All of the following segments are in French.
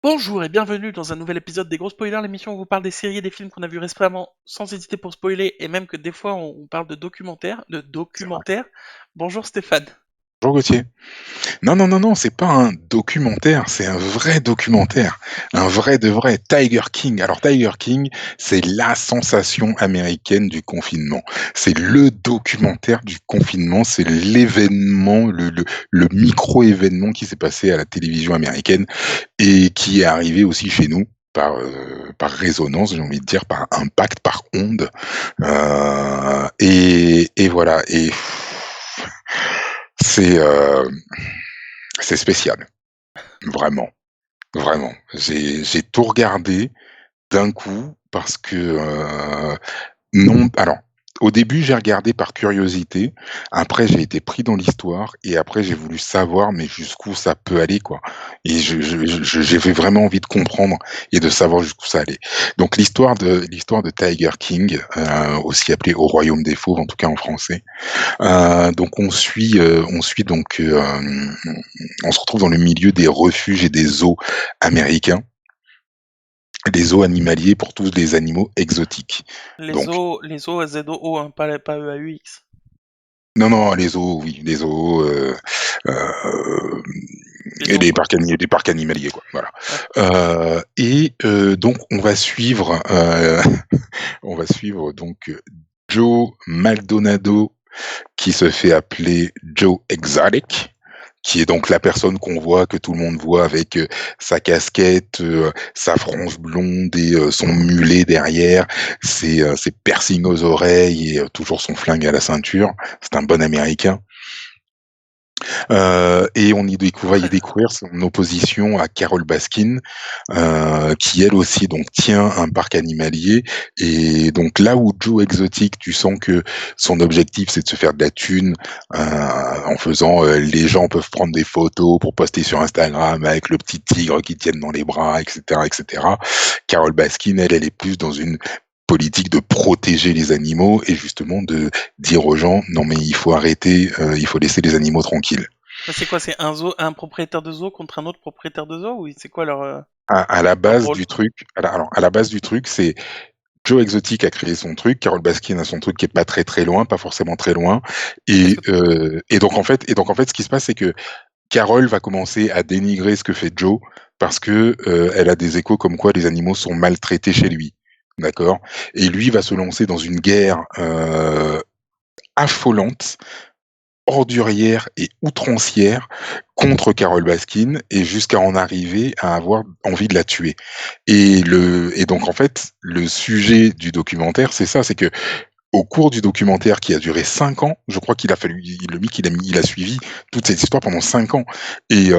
Bonjour et bienvenue dans un nouvel épisode des Gros Spoilers, l'émission où on vous parle des séries et des films qu'on a vus récemment sans hésiter pour spoiler et même que des fois on parle de documentaires, C'est vrai. Bonjour Stéphane. Bonjour Gauthier. Non, non, non, non, c'est pas un documentaire, c'est un vrai documentaire. Un vrai de vrai. Tiger King. Alors, Tiger King, c'est la sensation américaine du confinement. C'est le documentaire du confinement. C'est l'événement, le micro-événement qui s'est passé à la télévision américaine et qui est arrivé aussi chez nous. Par résonance, j'ai envie de dire, par impact, par onde. Et voilà. Et c'est c'est spécial, vraiment, vraiment. J'ai tout regardé d'un coup parce que, non alors, au début, j'ai regardé par curiosité, après j'ai été pris dans l'histoire et après j'ai voulu savoir, mais jusqu'où ça peut aller, quoi. Et j'avais vraiment envie de comprendre et de savoir jusqu'où ça allait. Donc l'histoire de Tiger King, aussi appelé Au royaume des fauves, en tout cas en français. Donc on suit donc, on se retrouve dans le milieu des refuges et des zoos américains, des zoos animaliers pour tous les animaux exotiques. Donc Les O Z O O, hein, pas E A U X. non, non, les zoos, oui, les zoos, heu Les et O quoi. des parcs animaliers, quoi, voilà. Ouais. Donc on va suivre, on va suivre donc, Joe Maldonado qui se fait appeler Joe Exotic, qui est donc la personne qu'on voit, que tout le monde voit avec, sa casquette, sa frange blonde et son mulet derrière, ses piercings aux oreilles et toujours son flingue à la ceinture. C'est un bon américain. Et va y découvrir son opposition à Carole Baskin, qui elle aussi donc tient un parc animalier. Et donc là où Joe Exotic, tu sens que son objectif c'est de se faire de la thune, en faisant, les gens peuvent prendre des photos pour poster sur Instagram avec le petit tigre qu'ils tiennent dans les bras, et cetera, et cetera. Carole Baskin, elle est plus dans une politique de protéger les animaux et justement de dire aux gens: «Non mais il faut arrêter, il faut laisser les animaux tranquilles». Mais c'est quoi, c'est un propriétaire de zoo contre un autre propriétaire de zoo ou c'est quoi À la leur base rôle? du truc, à la base du truc, c'est Joe Exotic a créé son truc, Carole Baskin a son truc qui est pas très, très loin, pas forcément très loin. Est-ce que Et donc en fait, ce qui se passe, c'est que Carole va commencer à dénigrer ce que fait Joe parce que, elle a des échos comme quoi les animaux sont maltraités chez lui. D'accord? Et lui va se lancer dans une guerre, affolante, ordurière et outrancière contre Carole Baskin et jusqu'à en arriver à avoir envie de la tuer. Et donc en fait, le sujet du documentaire, c'est ça, c'est que au cours du documentaire qui a duré 5 ans, je crois qu'il a fallu le mec il a suivi toute cette histoire pendant 5 ans et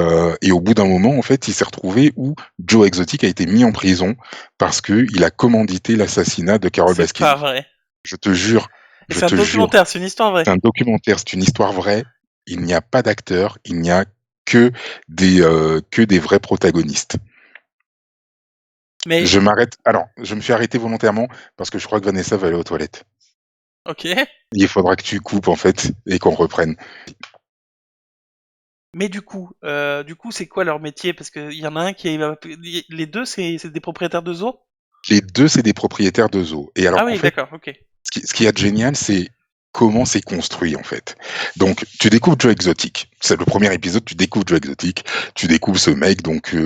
au bout d'un moment, en fait, il s'est retrouvé où Joe Exotic a été mis en prison parce qu'il a commandité l'assassinat de Carole c'est Baskin. pas vrai? Je te jure, Et je c'est un te jure. documentaire, c'est une histoire vraie. C'est un documentaire, c'est une histoire vraie. Il n'y a pas d'acteurs, il n'y a que des vrais protagonistes. Mais Je me suis arrêté volontairement parce que je crois que Vanessa va aller aux toilettes. OK. Il faudra que tu coupes en fait et qu'on reprenne. Mais du coup, c'est quoi leur métier? Parce qu'il y en a un qui va les 2 c'est des propriétaires de zoo? Les 2 c'est des propriétaires de zoos et alors Ah en oui, fait, d'accord, OK. ce qu'il y a de génial, c'est comment c'est construit en fait. Donc tu découvres Joe Exotic. C'est le premier épisode, tu découvres Joe Exotic, tu découvres ce mec donc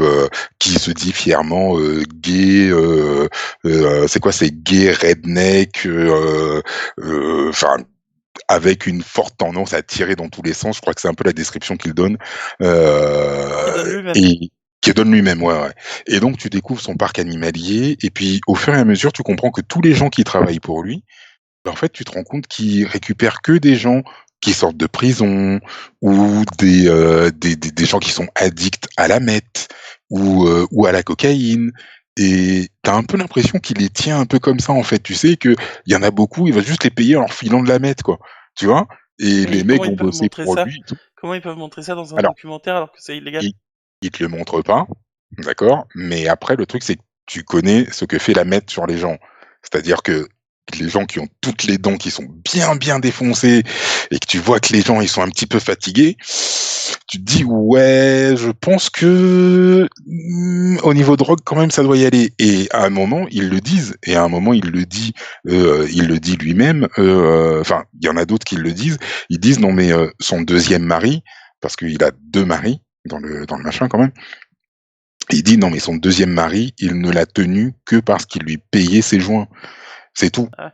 qui se dit fièrement gay, c'est quoi? C'est gay, redneck, enfin avec une forte tendance à tirer dans tous les sens. Je crois que c'est un peu la description qu'il donne, Qui donne lui-même. et qui donne lui-même, ouais, ouais. Et donc tu découvres son parc animalier et puis au fur et à mesure, tu comprends que tous les gens qui travaillent pour lui, bah, en fait, tu te rends compte qu'il récupère que des gens qui sortent de prison ou des gens qui sont addicts à la meth ou à la cocaïne et tu as un peu l'impression qu'il les tient un peu comme ça, en fait. Tu sais qu'il y en a beaucoup, il va juste les payer en leur filant de la meth, quoi, tu vois? Et les Mais mecs vont bosser pour lui et tout. comment ils peuvent montrer ça dans un Alors, documentaire alors que c'est illégal? ils ils te le montrent pas, d'accord? Mais après le truc, c'est que tu connais ce que fait la meth sur les gens. C'est-à-dire que les gens qui ont toutes les dents qui sont bien, bien défoncées et que tu vois que les gens, ils sont un petit peu fatigués, tu te dis ouais, je pense que au niveau drogue quand même ça doit y aller. Et à un moment ils le disent, et à un moment il le dit lui-même. Enfin, il y en a d'autres qui le disent. Ils disent non mais son deuxième mari, parce qu'il a deux maris dans le machin quand même. Il dit non mais son deuxième mari, il ne l'a tenu que parce qu'il lui payait ses joints, c'est tout. Ah,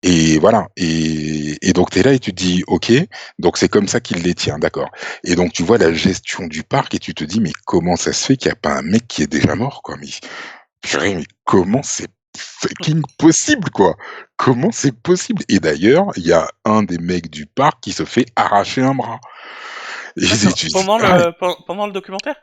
Et voilà. Et donc, tu es là et tu te dis, OK, donc c'est comme ça qu'il les tient, d'accord. Et donc, tu vois la gestion du parc et tu te dis, mais comment ça se fait qu'il n'y a pas un mec qui est déjà mort, quoi? Mais, purée, mais comment c'est fucking possible, quoi? Comment c'est possible? Et d'ailleurs, il y a un des mecs du parc qui se fait arracher un bras. Et d'accord. tu te dis, ah, Pendant le documentaire?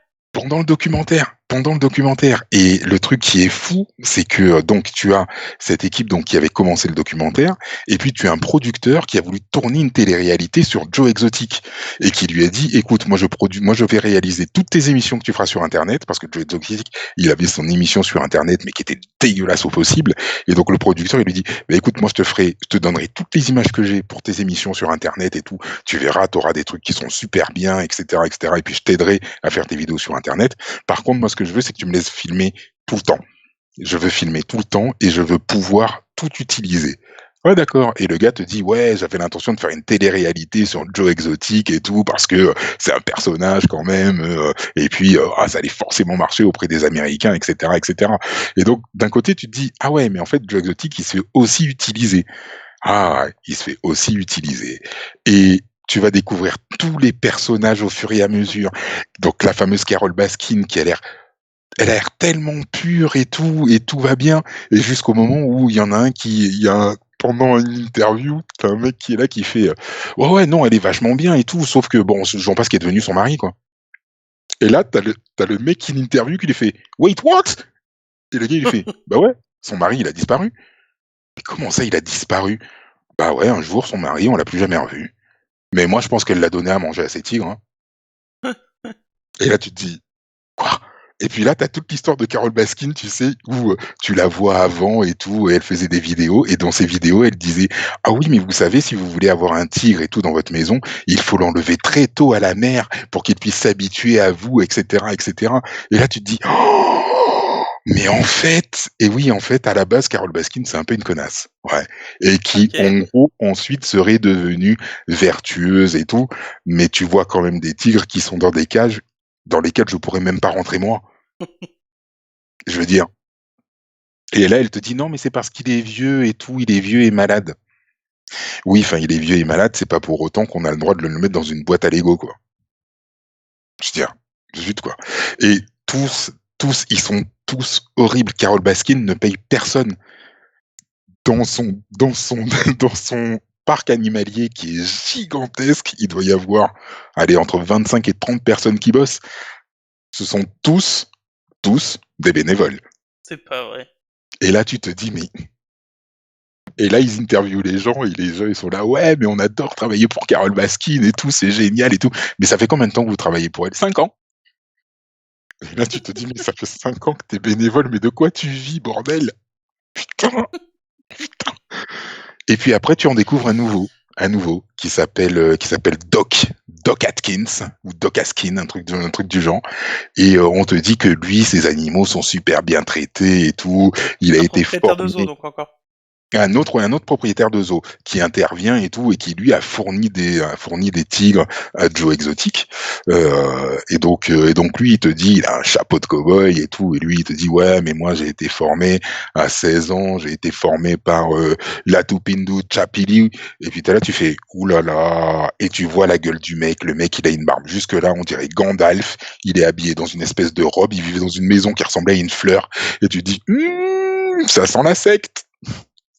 pendant le documentaire. Et le truc qui est fou, c'est que donc tu as cette équipe donc qui avait commencé le documentaire, et puis tu as un producteur qui a voulu tourner une télé-réalité sur Joe Exotic et qui lui a dit, écoute, moi je vais réaliser toutes tes émissions que tu feras sur Internet, parce que Joe Exotic, il avait son émission sur Internet mais qui était dégueulasse au possible. Et donc le producteur il lui dit, bah, écoute, moi je te donnerai toutes les images que j'ai pour tes émissions sur Internet et tout. Tu verras, tu auras des trucs qui sont super bien, etc., etc. Et puis je t'aiderai à faire tes vidéos sur Internet. Par contre, moi, ce que je veux, c'est que tu me laisses filmer tout le temps. Je veux filmer tout le temps et je veux pouvoir tout utiliser. Ouais, d'accord. Et le gars te dit, ouais, j'avais l'intention de faire une télé-réalité sur Joe Exotic et tout, parce que c'est un personnage quand même, et puis, ça allait forcément marcher auprès des Américains, etc., etc. Et donc, d'un côté, tu te dis, ah ouais, mais en fait, Joe Exotic, il se fait aussi utiliser. Ah, il se fait aussi utiliser. Et tu vas découvrir tous les personnages au fur et à mesure. Donc la fameuse Carole Baskin qui elle a l'air tellement pure et tout va bien. Et jusqu'au moment où il y en a pendant une interview, t'as un mec qui est là qui fait ouais ouais non elle est vachement bien et tout, sauf que bon je vois pas ce qui est devenu son mari quoi. Et là t'as le mec qui l'interview qui lui fait wait what? Et le gars il lui fait bah ouais son mari il a disparu. Mais comment ça il a disparu? Bah ouais un jour son mari on l'a plus jamais revu. Mais moi je pense qu'elle l'a donné à manger à ses tigres. Hein. Et là tu te dis quoi? Et puis là, tu as toute l'histoire de Carole Baskin, tu sais, où tu la vois avant et tout, et elle faisait des vidéos, et dans ces vidéos, elle disait: «Ah oui, mais vous savez, si vous voulez avoir un tigre et tout dans votre maison, il faut l'enlever très tôt à la mer pour qu'il puisse s'habituer à vous, et cetera, et cetera». Et là, tu te dis: «Oh! Mais en fait» et oui, en fait, à la base, Carole Baskin, c'est un peu une connasse, ouais, et qui, Ok. en gros, ensuite serait devenue vertueuse et tout, mais tu vois quand même des tigres qui sont dans des cages dans lesquelles je pourrais même pas rentrer moi. Je veux dire. Et là, elle te dit: «Non, mais c'est parce qu'il est vieux et tout, il est vieux et malade». Oui, enfin, il est vieux et malade, c'est pas pour autant qu'on a le droit de le mettre dans une boîte à Lego, quoi. Je veux dire, zut, quoi. Et ils sont tous horribles. Carole Baskin ne paye personne. Dans son dans son parc animalier qui est gigantesque, il doit y avoir, allez, entre 25 et 30 personnes qui bossent. Ce sont tous des bénévoles. C'est pas vrai. Et là, tu te dis: «Mais» et là, ils interviewent les gens et les gens, ils sont là: «Ouais, mais on adore travailler pour Carole Baskin et tout, c'est génial et tout». «Mais ça fait combien de temps que vous travaillez pour elle?» «5 ans». Et là, tu te dis: «Mais ça fait 5 ans que tu es bénévole, mais de quoi tu vis, bordel?» Putain! Et puis après, tu en découvres un nouveau qui s'appelle Doc Atkins ou Doc Askin, un truc du genre. Et on te dit que lui, ses animaux sont super bien traités et tout. Il a Un été propriétaire de zoo, formé. donc encore. Un autre propriétaire de zoo qui intervient et tout et qui lui a fourni des tigres à Joe Exotic. Et donc lui il te dit il a un chapeau de cow-boy et tout et lui il te dit ouais mais moi j'ai été formé à 16 ans, j'ai été formé par Latupindu Chapili et puis t'es là tu fais oulala et tu vois la gueule du mec, le mec il a une barbe jusque là on dirait Gandalf, il est habillé dans une espèce de robe, il vivait dans une maison qui ressemblait à une fleur et tu dis ça sent la secte.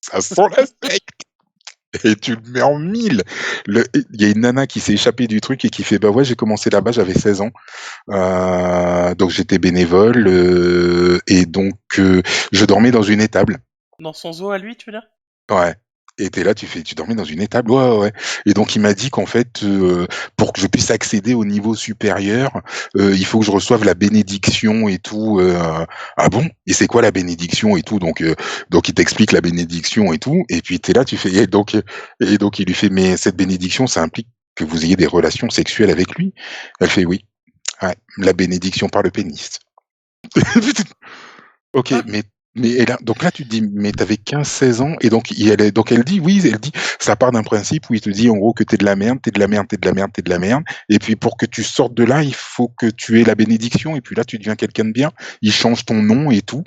Ça sent la secte et tu le mets en mille. Il y a une nana qui s'est échappée du truc et qui fait bah ouais j'ai commencé là-bas j'avais 16 ans donc j'étais bénévole et donc je dormais dans une étable. Dans son zoo à lui, tu veux dire? Ouais. Et tu là, tu dormais dans une étable? Ouais, ouais, ouais. Et donc il m'a dit qu'en fait, pour que je puisse accéder au niveau supérieur, il faut que je reçoive la bénédiction et tout. Ah bon? Et c'est quoi la bénédiction et tout? Donc il t'explique la bénédiction et tout. Et puis tu es là, tu fais et donc il lui fait: «Mais cette bénédiction, ça implique que vous ayez des relations sexuelles avec lui? Elle fait: «Oui». Ouais, la bénédiction par le pénis. OK, Ah, mais et là donc là tu te dis: «Mais tu avais 15-16 ans» et donc elle dit oui, elle dit ça part d'un principe où il te dit en gros que tu es de la merde, tu es de la merde, tu es de la merde, tu es de la merde et puis pour que tu sortes de là, il faut que tu aies la bénédiction et puis là tu deviens quelqu'un de bien. Il change ton nom et tout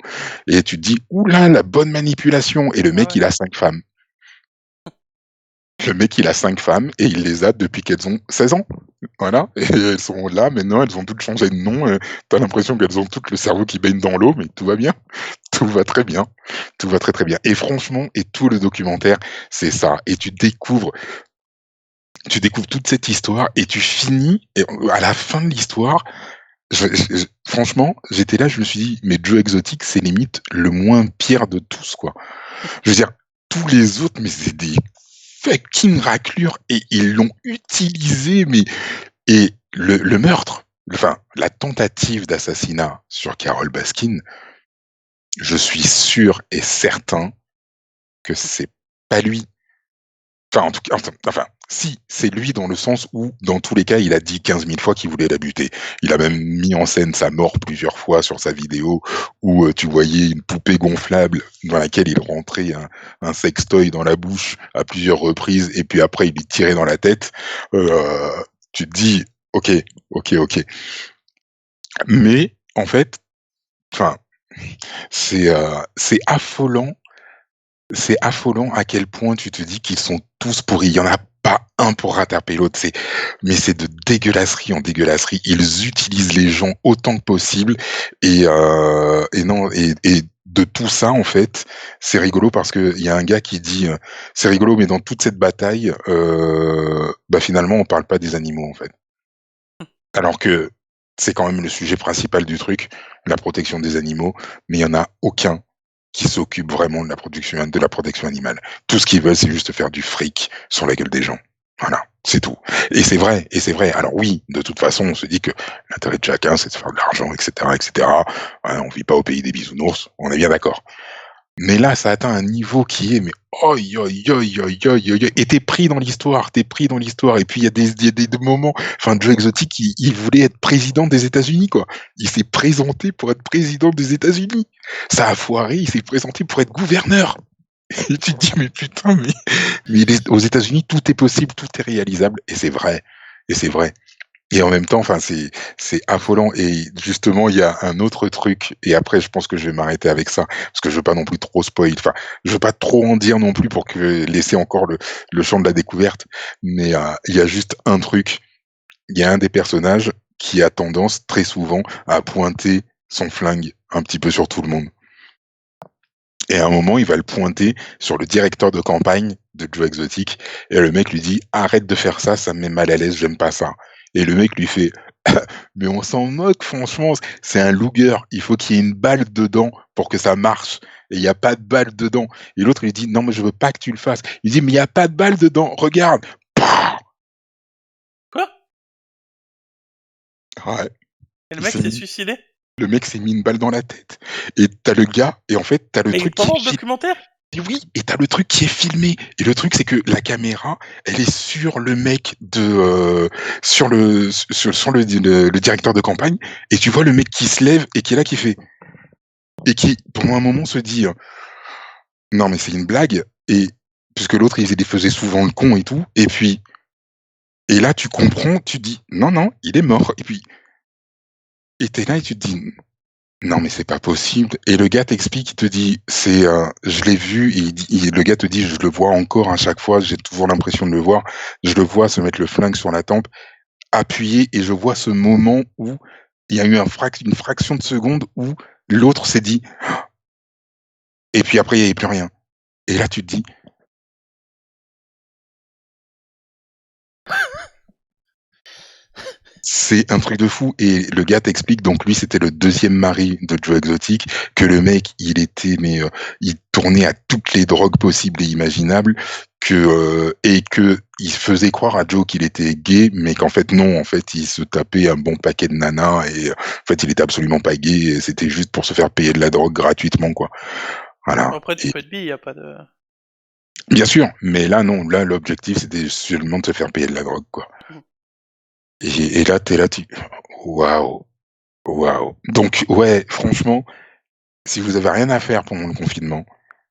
et tu te dis: «Ouh là, la bonne manipulation» et le ah mec ouais. il a 5 femmes. Le mec il a 5 femmes et il les a depuis qu'elles ont 16 ans. Voilà et elles sont là maintenant, elles ont toutes changé de nom, tu l'impression qu'elles ont toutes le cerveau qui baigne dans l'eau mais tout va bien. Tout va très bien, tout va très, très bien et franchement et tout le documentaire, c'est ça et tu découvres toute cette histoire et tu finis et à la fin de l'histoire, je franchement, j'étais là, je me suis dit: «Mais Joe Exotic, c'est limite le moins pire de tous, quoi». Je veux dire, tous les autres, mais c'est des fucking raclures et ils l'ont utilisé, mais et le meurtre, enfin, la tentative d'assassinat sur Carole Baskin, je suis sûr et certain que c'est pas lui. Enfin, en tout cas, enfin, si, c'est lui dans le sens où, dans tous les cas, il a dit 15 000 fois qu'il voulait la buter. Il a même mis en scène sa mort plusieurs fois sur sa vidéo où, tu voyais une poupée gonflable dans laquelle il rentrait un sextoy dans la bouche à plusieurs reprises et puis après il lui tirait dans la tête. Heu, Tu te dis: «OK, OK, OK». Mais en fait, enfin, c'est affolant. C'est affolant à quel point tu te dis qu'ils sont tous pourris. Il y en a pas un pour rattraper l'autre. Mais c'est de dégueulasserie en dégueulasserie. Ils utilisent les gens autant que possible et non et de tout ça, en fait, c'est rigolo parce qu'il y a un gars qui dit, «C'est rigolo, mais dans toute cette bataille, bah, finalement, on parle pas des animaux, en fait». Alors que c'est quand même le sujet principal du truc, la protection des animaux, mais il y en a aucun qui s'occupent vraiment de la protection animale. Tout ce qu'ils veulent, c'est juste faire du fric sur la gueule des gens. Voilà, c'est tout. Et c'est vrai. Alors oui, de toute façon, on se dit que l'intérêt de chacun, c'est de faire de l'argent, etc., etc. Hein, on vit pas au pays des bisounours, on est bien d'accord. Mais là, ça atteint un niveau qui est mais oi oi oi oi oi oi et tu pris dans l'histoire, t'es pris dans l'histoire et puis il y a des moments enfin Joe Exotic, il voulait être président des États-Unis, quoi. Il s'est présenté pour être président des États-Unis. Ça a foiré, il s'est présenté pour être gouverneur et tu te dis: «Mais putain, mais les aux États-Unis, tout est possible, tout est réalisable» et c'est vrai. Et en même temps, enfin, c'est affolant et justement, il y a un autre truc et après je pense que je vais m'arrêter avec ça, parce que je veux pas non plus trop spoil, enfin, je veux pas trop en dire non plus pour que laisser encore le champ de la découverte, mais il y a juste un truc, il y a un des personnages qui a tendance très souvent à pointer son flingue un petit peu sur tout le monde et à un moment, il va le pointer sur le directeur de campagne de Joe Exotic et le mec lui dit: «Arrête de faire ça, ça me met mal à l'aise, j'aime pas ça» et le mec lui fait: «Mais on s'en moque franchement, c'est un Luger, il faut qu'il y ait une balle dedans pour que ça marche et il y a pas de balle dedans» et l'autre il lui dit: «Non mais je veux pas que tu le fasses». Il dit: «Mais il y a pas de balle dedans, regarde!» Pouah. quoi? Ouais, Et le il mec s'est s'est mis suicidé? le mec s'est mis une balle dans la tête et tu le gars et en fait, tu le Mais truc qui pendant le est documentaire? et oui, et tu le truc qui est filmé et le truc c'est que la caméra, elle est sur le mec sur le directeur de campagne et tu vois le mec qui se lève et qui est là, qui fait et qui pendant un moment se dit, «Non mais c'est une blague» et puisque l'autre il faisait souvent le con et tout et là tu comprends, tu dis: «Non, non, il est mort» et puis et tu là et tu te dis: «Non mais c'est pas possible» et le gars t'explique, il te dit: «C'est, je l'ai vu» et le gars te dit: «Je le vois encore à chaque fois, j'ai toujours l'impression de le voir. Je le vois se mettre le flingue sur la tempe, appuyer et je vois ce moment où il y a eu une fraction de seconde où l'autre s'est dit et puis après il y avait plus rien» et là tu te dis c'est un truc de fou et le gars t'explique donc lui c'était le deuxième mari de Joe Exotic, que le mec il était il tournait à toutes les drogues possibles et imaginables, et qu'il faisait croire à Joe qu'il était gay, mais qu'en fait non, en fait il se tapait un bon paquet de nanas et en fait il était absolument pas gay, et c'était juste pour se faire payer de la drogue gratuitement quoi. Voilà Bon, après, tu et peux être bi, y a pas de. Bien sûr, mais là non, là l'objectif c'était seulement de se faire payer de la drogue, quoi. Mmh. Et là, tu es là, tu waouh, waouh. Donc ouais, franchement, si vous avez rien à faire pendant le confinement,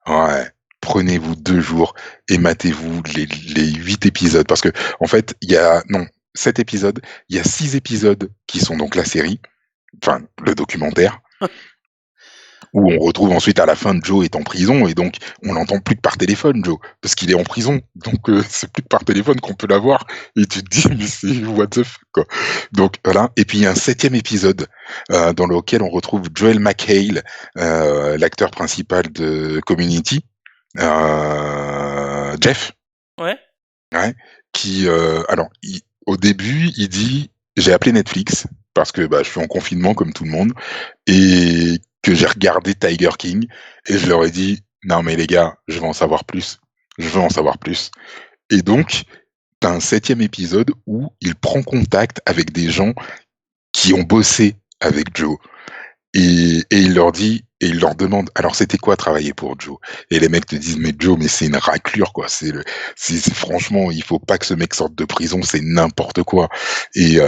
ouais, prenez-vous 2 jours et matez-vous les 8 épisodes parce que en fait, il y a non, 7 épisodes, il y a 6 épisodes qui sont donc la série, enfin le documentaire où on retrouve ensuite à la fin Joe est en prison et donc on l'entend plus que par téléphone Joe, parce qu'il est en prison. Donc c'est plus que par téléphone qu'on peut l'avoir et tu te dis mais c'est what the fuck quoi. Donc voilà, et puis il y a un 7e épisode dans lequel on retrouve Joel McHale, l'acteur principal de Community, Jeff, Ouais? ouais, qui alors au début, il dit j'ai appelé Netflix parce que bah, je suis en confinement comme tout le monde et que j'ai regardé Tiger King et je leur ai dit non mais les gars, je veux en savoir plus. Je veux en savoir plus. Et donc, t'as un 7e épisode où il prend contact avec des gens qui ont bossé avec Joe. Et il leur dit, et il leur demande, alors c'était quoi travailler pour Joe? Et les mecs te disent, mais Joe, mais c'est une raclure, quoi. Franchement, il faut pas que ce mec sorte de prison, c'est n'importe quoi. Et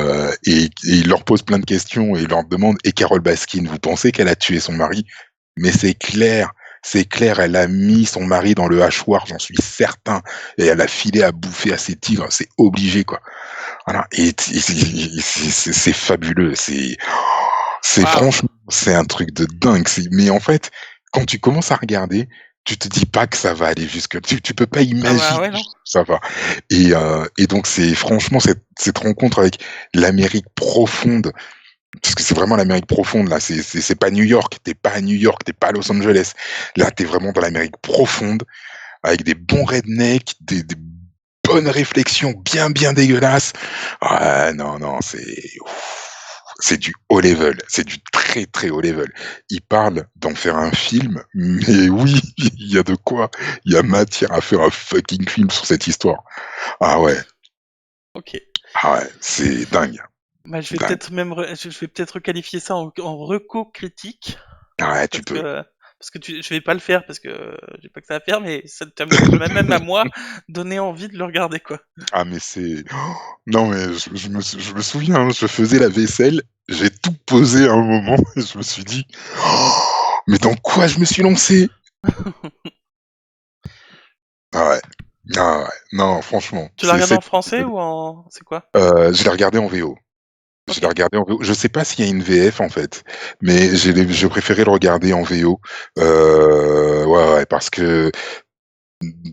il leur pose plein de questions et il leur demande, et Carole Baskin, vous pensez qu'elle a tué son mari? Mais c'est clair, elle a mis son mari dans le hachoir, j'en suis certain. Et elle a filé à bouffer à ses tigres, c'est obligé, quoi. Voilà. Et c'est fabuleux, c'est Waouh! franchement, c'est un truc de dingue. Mais en fait, quand tu commences à regarder, tu te dis pas que ça va aller jusque. Tu peux pas Ah bah, imaginer ouais, non. jusqu'où ça va. Et donc c'est franchement cette rencontre avec l'Amérique profonde, parce que c'est vraiment l'Amérique profonde là. C'est pas New York. T'es pas à New York, t'es pas à Los Angeles. Là, t'es vraiment dans l'Amérique profonde avec des bons rednecks, des bonnes réflexions bien dégueulasses. Ah non, non, c'est du haut level, c'est du très haut level. Il parle d'en faire un film, mais oui, il y a de quoi. Il y a matière à faire un fucking film sur cette histoire. Ah ouais, OK. ah ouais, c'est dingue, Bah, je vais dingue. peut-être même je vais peut-être requalifier ça en reco critique Ah ouais, tu parce peux. que je vais pas le faire parce que j'ai pas que ça à faire, mais ça même à moi donner envie de le regarder, quoi. Ah mais c'est non mais je me souviens, hein, je faisais la vaisselle, j'ai tout posé à un moment et je me suis dit: «Oh, mais dans quoi je me suis lancé?» Ah ouais. Ah ouais. Non, franchement, Tu l'as regardé c'est en français ou en c'est quoi? je l'ai regardé en VO. Je l'ai OK. regardé en VO. Je sais pas s'il y a une VF en fait, mais je préférais le regarder en VO. Ouais, ouais, parce que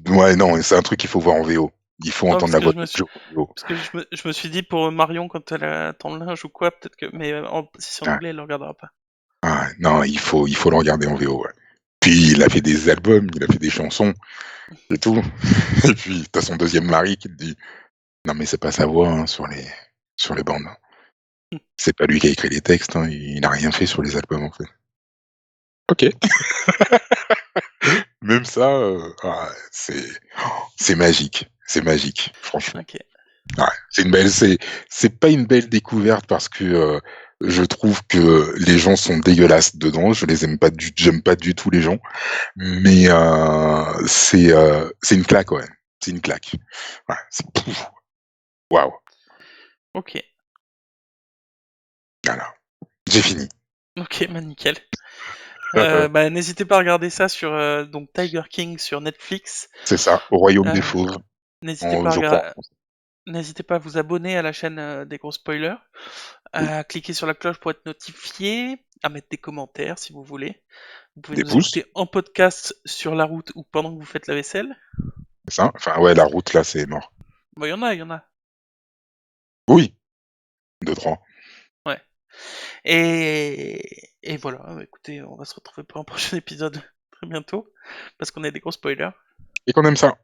ouais, non, c'est un truc qu'il faut voir en VO. Il faut Non, entendre parce la que voix je me de suis Joe en VO. parce que je me suis dit pour Marion quand elle attend le linge ou quoi, peut-être que mais si c'est en Ouais, anglais, elle le regardera pas. ouais, non, il faut le regarder en VO, ouais. Puis il a fait des albums, il a fait des chansons et tout. Et puis tu son deuxième mari qui te dit: «Non mais c'est pas sa voix, hein, sur les bandes, hein. C'est pas lui qui a écrit les textes, hein, il a rien fait sur les albums, en fait». OK. Même ça, ah, c'est magique, franchement. OK. Ouais, c'est pas une belle découverte parce que, je trouve que les gens sont dégueulasses dedans, je les aime pas du j'aime pas du tout les gens, mais c'est une claque, ouais, c'est une claque. Ouais, c'est pouf, waouh, OK. voilà, j'ai fini. OK, bah, nickel. Bah, n'hésitez pas à regarder ça sur, donc Tiger King sur Netflix. C'est ça, Au royaume des Heu, fauves, n'hésitez en pas à je crois en regar français. n'hésitez pas à vous abonner à la chaîne, des gros spoilers, Oui, à cliquer sur la cloche pour être notifié, à mettre des commentaires si vous voulez. Vous pouvez des nous pouces, écouter en podcast sur la route ou pendant que vous faites la vaisselle. c'est ça? Enfin, ouais, la route là, c'est mort. Bon, il y en a, Oui, 2-3. ouais. Et voilà, bah, écoutez, on va se retrouver pour un prochain épisode très bientôt, parce qu'on est des gros spoilers. Et qu'on aime ça.